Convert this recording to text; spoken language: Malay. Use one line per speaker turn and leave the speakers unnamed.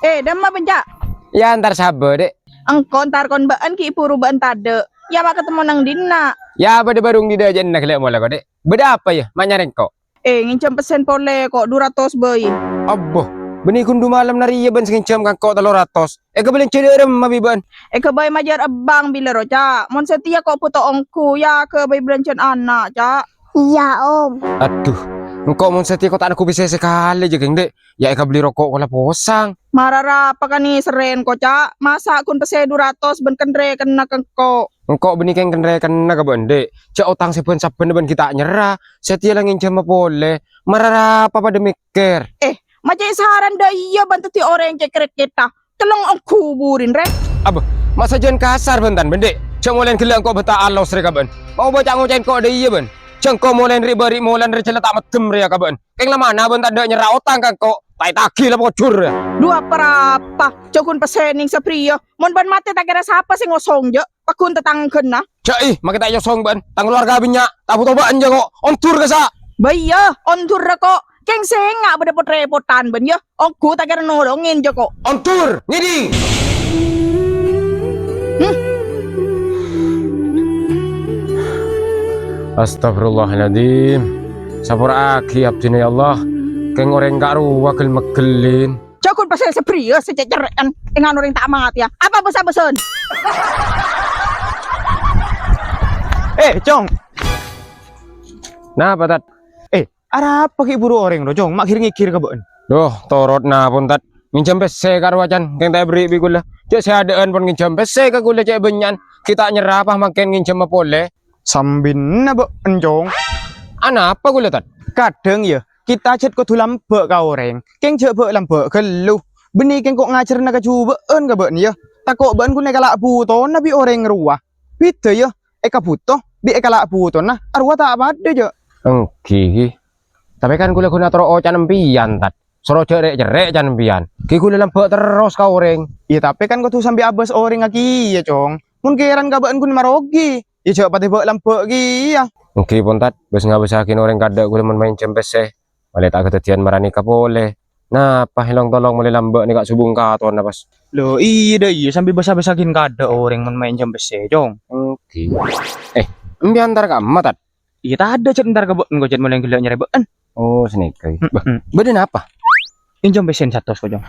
Dama benja.
Ya antar sabar dek.
Angkon tar kon baan ki puru baan tade. Ya mak ketemu nang dina.
Ya pada barung di dajen nak lihat mola kau dek. Beda apa ya? Manyareng kau.
Ngincam pesen pole kok 200 boy.
Abbo. Beni kundu malam nari ya ban sengincam kan kau 300. Kebelen cederem mabiban.
Kebay majar abang bila roja. Mon setia kok puto ongku ya kebay belancan anak, Cak.
Iya om.
Aduh. Engkau mau setia kau tak aku bisa sekali je geng dek. Ya beli rokok kau lah posang.
Marara apa kan nih seren kok, Cak. Masa kun pese 200 ben kendre kena kengko.
Engkau beni keng kendre kena ke bende. Cak otang sepen saben ben kita nyerah. Setia lah ngincam boleh. Marara apa pada mikir.
Macam saran dah iya bantu ti orang yang cekrek kita. Tolong aku burin rek.
Abah, masa jangan kasar bentan bende. Cak molen kila engkau beta alos reka ben. Mau baca ngucain kau dah iya ben. Cak kau molen ribari molen recela tak matem ria ka ben. Keng lama na ben tak ada nyerah otang kan kau. Tai taki lah pocur ya.
Dua perapa. Cakun pesening sa priyo. Mon ban mate tak kira siapa sih ngosong je. Pakun tetang kena.
Cak makita yosong ben. Tang keluarga binya. Tak butuh baan je kok. Ontur ke sa.
Baya, ontur kok. Keng senga berepot-repotan ben ya. Ongku tak kira nolongin je kok.
Ontur, ngiding. Astagfirullahaladzim. Sapura aki abdina ya Allah. Keng orang gak ruwa kel megelin.
Cakun pasal sepriyo sececerekan. Dengan orang tak mangat ya. Apa besar-besar?
Cong.
Nah, patat.
Ada apa ki buru orang do, Cong? Mak ngikir ka beun.
Duh, torot na pun tat. Ngincam pese karwacan. Keng tak beri bigula. Cek seadaan pun ngincam pese ka gula cek benyan. Kita nyerah apa makin ngincam mapole.
Sambin na beun, Cong.
Ana apa gula tat?
Kadang ya, kita cet ko tulam be ka orang. Keng cek be lam be kelu. Beni keng kok ngacer na ka cu beun ka beun ya. Takok beun ku nek kalak puto nabi orang ruah. Pite ya, ka puto bi kalak puto nah. Arwah tak pada je.
Engki. Tapi kan gula guna tro ocan empian tat. Soro jerek can empian. Ki gula lembek terus kau orang.
Iya tapi kan kau tuh sampai abas orang lagi ya, Cong. Mun kiran ka beun kun marogi. Ya cek pati be lembek ki ya.
Engki pun tat. Bes ngabesakin orang kada gula main cempese. Male tak ketetian marani ka boleh. Nah, apa hilang tolong mulai lambek ni kak subung ka tuan pas.
Loh iya dah iya sampai besar-besarin kada orang main jam bese, Cong.
Engki. Empian tar kamu tat.
Iya tak ada cet ntar ka beun kau cet mulai gila nyari beun.
Oh, sneaker. Beden apa?
Injam besen 100 kau, Cong.